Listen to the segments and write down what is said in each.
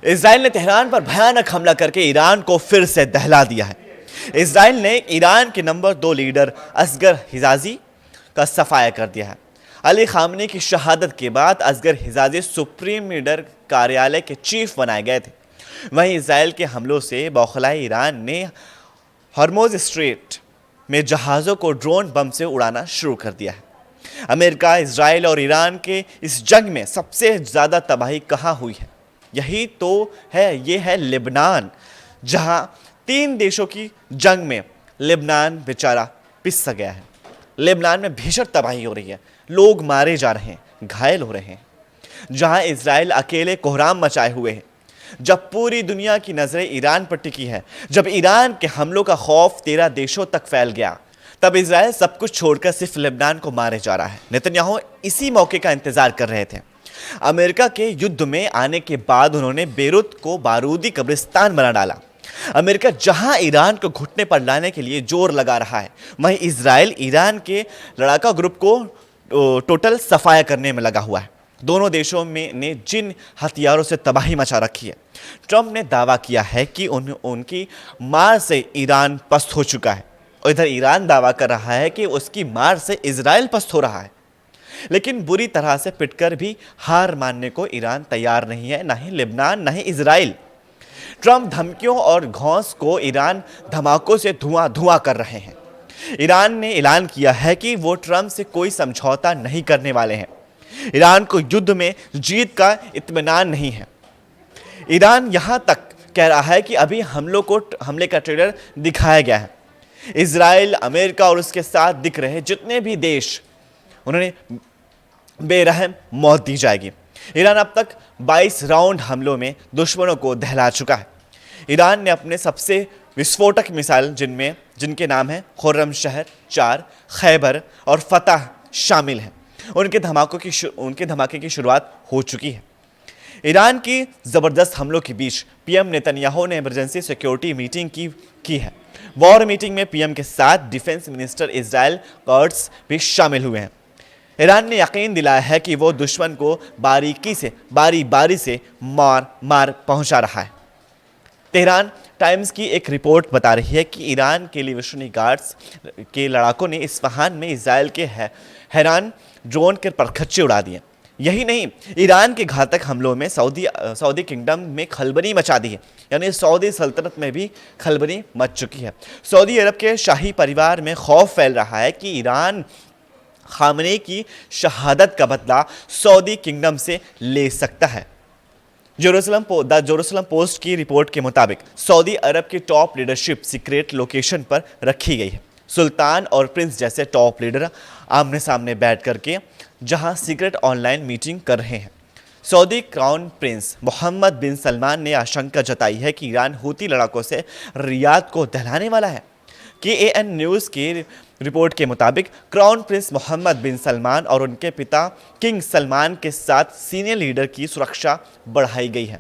Israel ने Tehran पर भयानक हमला करके ईरान को फिर से दहला दिया है। इजराइल ने ईरान के नंबर 2 लीडर असगर हिजाजी का सफाया कर दिया है। अली खामनी की शहादत के बाद असगर हिजाजी सुप्रीम लीडर कार्यालय के चीफ बनाए गए थे। वहीं इजराइल के हमलों से बौखलाए ईरान ने हॉर्मुज़ स्ट्रेट में जहाज़ों को ड्रोन बम से उड़ाना शुरू कर दिया है। अमेरिका, इजराइल और ईरान के इस जंग में सबसे ज़्यादा तबाही कहाँ हुई है? यही तो है, ये है लेबनान, जहां 3 देशों की जंग में लेबनान बेचारा पिस गया है। लेबनान में भीषण तबाही हो रही है, लोग मारे जा रहे हैं, घायल हो रहे हैं। जहां इजराइल अकेले कोहराम मचाए हुए है, जब पूरी दुनिया की नजरें ईरान पर टिकी है, जब ईरान के हमलों का खौफ 13 देशों तक फैल गया, तब इजराइल सब कुछ छोड़कर सिर्फ लेबनान को मारे जा रहा है। नेतन्याहू इसी मौके का इंतजार कर रहे थे। अमेरिका के युद्ध में आने के बाद उन्होंने बेरूत को बारूदी कब्रिस्तान बना डाला। अमेरिका जहां ईरान को घुटने पर लाने के लिए जोर लगा रहा है, वहीं इजराइल ईरान के लड़ाका ग्रुप को टोटल सफाया करने में लगा हुआ है। दोनों देशों में ने जिन हथियारों से तबाही मचा रखी है, ट्रंप ने दावा किया है कि उनकी मार से ईरान पस्त हो चुका है, और इधर ईरान दावा कर रहा है कि उसकी मार से इजराइल पस्त हो रहा है। लेकिन बुरी तरह से पिटकर भी हार मानने को ईरान तैयार नहीं है, ना ही लेबनान, ना ही इजराइल। ट्रंप धमकियों और घौंस को ईरान धमाकों से धुआं धुआं कर रहे हैं। ईरान ने ऐलान किया है कि वो ट्रंप से कोई समझौता नहीं करने वाले हैं। ईरान को युद्ध में जीत का इत्मीनान नहीं है। ईरान यहां तक कह रहा है कि अभी हमले का ट्रेलर दिखाया गया है। इजराइल, अमेरिका और उसके साथ दिख रहे जितने भी देश, उन्होंने बेरहम मौत दी जाएगी। ईरान अब तक 22 राउंड हमलों में दुश्मनों को दहला चुका है। ईरान ने अपने सबसे विस्फोटक मिसाइल जिनके नाम हैं खुर्रमशहर 4, खैबर और फतह शामिल हैं, उनके धमाके की शुरुआत हो चुकी है। ईरान की ज़बरदस्त हमलों के बीच पीएम नेतन्याहू ने इमरजेंसी सिक्योरिटी मीटिंग की है। वॉर मीटिंग में पीएम के साथ डिफेंस मिनिस्टर इजराइल कर्ट्ज भी शामिल हुए हैं। ईरान ने यकीन दिलाया है कि वो दुश्मन को बारी बारी से मार पहुंचा रहा है। तेहरान टाइम्स की एक रिपोर्ट बता रही है कि ईरान के लिविशनी गार्ड्स के लड़ाकों ने इस्फहान में इजराइल के हैरान ड्रोन के परखच्चे उड़ा दिए। यही नहीं, ईरान के घातक हमलों में सऊदी किंगडम में खलबली मचा दी है, यानी सऊदी सल्तनत में भी खलबली मच चुकी है। सऊदी अरब के शाही परिवार में खौफ फैल रहा है कि ईरान खामनेई की शहादत का बदला सऊदी किंगडम से ले सकता है। द जेरूसलम पोस्ट की रिपोर्ट के मुताबिक सऊदी अरब की टॉप लीडरशिप सीक्रेट लोकेशन पर रखी गई है। सुल्तान और प्रिंस जैसे टॉप लीडर आमने सामने बैठ करके जहां सीक्रेट ऑनलाइन मीटिंग कर रहे हैं। सऊदी क्राउन प्रिंस मोहम्मद बिन सलमान ने आशंका जताई है कि ईरान हूती लड़ाकों से रियाद को दहलाने वाला है। KAN न्यूज़ की रिपोर्ट के मुताबिक क्राउन प्रिंस मोहम्मद बिन सलमान और उनके पिता किंग सलमान के साथ सीनियर लीडर की सुरक्षा बढ़ाई गई है।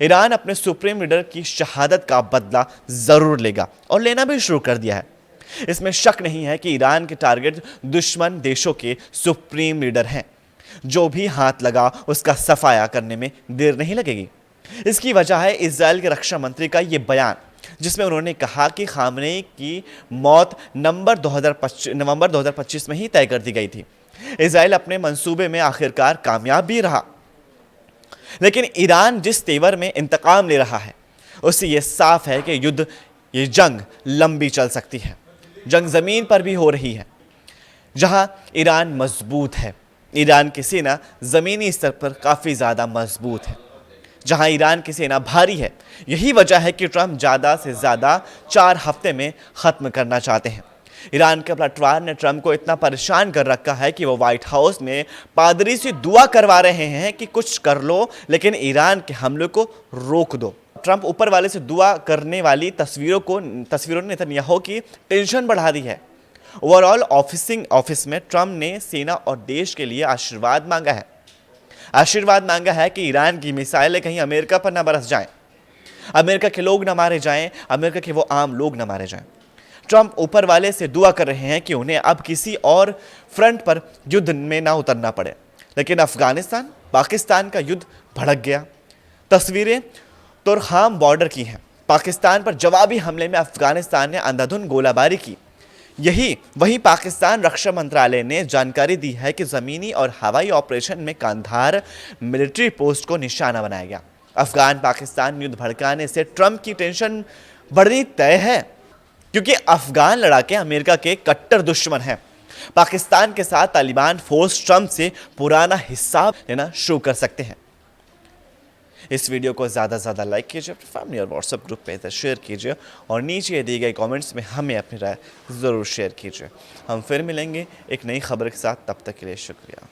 ईरान अपने सुप्रीम लीडर की शहादत का बदला जरूर लेगा और लेना भी शुरू कर दिया है। इसमें शक नहीं है कि ईरान के टारगेट दुश्मन देशों के सुप्रीम लीडर हैं। जो भी हाथ लगा उसका सफाया करने में देर नहीं लगेगी। इसकी वजह है इजराइल के रक्षा मंत्री का ये बयान, जिसमें उन्होंने कहा कि खामनेई की मौत नवंबर 2025 में ही तय कर दी गई थी। इजराइल अपने मंसूबे में आखिरकार कामयाब भी रहा, लेकिन ईरान जिस तेवर में इंतकाम ले रहा है, उससे यह साफ है कि ये जंग लंबी चल सकती है। जंग जमीन पर भी हो रही है, जहां ईरान मजबूत है। ईरान की सेना जमीनी स्तर पर काफी ज्यादा मजबूत है, जहां ईरान की सेना भारी है। यही वजह है कि ट्रंप ज़्यादा से ज़्यादा 4 हफ्ते में ख़त्म करना चाहते हैं। ईरान के पलटवार ने ट्रंप को इतना परेशान कर रखा है कि वो व्हाइट हाउस में पादरी से दुआ करवा रहे हैं कि कुछ कर लो, लेकिन ईरान के हमले को रोक दो। ट्रंप ऊपर वाले से दुआ करने वाली तस्वीरों ने नेतन्याहू की टेंशन बढ़ा दी है। ओवरऑल ऑफिस में ट्रंप ने सेना और देश के लिए आशीर्वाद मांगा है कि ईरान की मिसाइलें कहीं अमेरिका पर न बरस जाएं, अमेरिका के लोग न मारे जाएं, अमेरिका के वो आम लोग न मारे जाएं। ट्रंप ऊपर वाले से दुआ कर रहे हैं कि उन्हें अब किसी और फ्रंट पर युद्ध में ना उतरना पड़े। लेकिन अफगानिस्तान पाकिस्तान का युद्ध भड़क गया। तस्वीरें तुरखाम बॉर्डर की हैं। पाकिस्तान पर जवाबी हमले में अफगानिस्तान ने अंधाधुंध गोलाबारी की। यही वही पाकिस्तान रक्षा मंत्रालय ने जानकारी दी है कि ज़मीनी और हवाई ऑपरेशन में कांधार मिलिट्री पोस्ट को निशाना बनाया गया। अफगान पाकिस्तान युद्ध भड़काने से ट्रंप की टेंशन बढ़नी तय है, क्योंकि अफगान लड़ाके अमेरिका के कट्टर दुश्मन हैं। पाकिस्तान के साथ तालिबान फोर्स ट्रंप से पुराना हिसाब लेना शुरू कर सकते हैं। इस वीडियो को ज़्यादा से ज़्यादा लाइक कीजिए, फैमिली और व्हाट्सएप ग्रुप पे इसे शेयर कीजिए और नीचे दिए गए कमेंट्स में हमें अपनी राय ज़रूर शेयर कीजिए। हम फिर मिलेंगे एक नई खबर के साथ, तब तक के लिए शुक्रिया।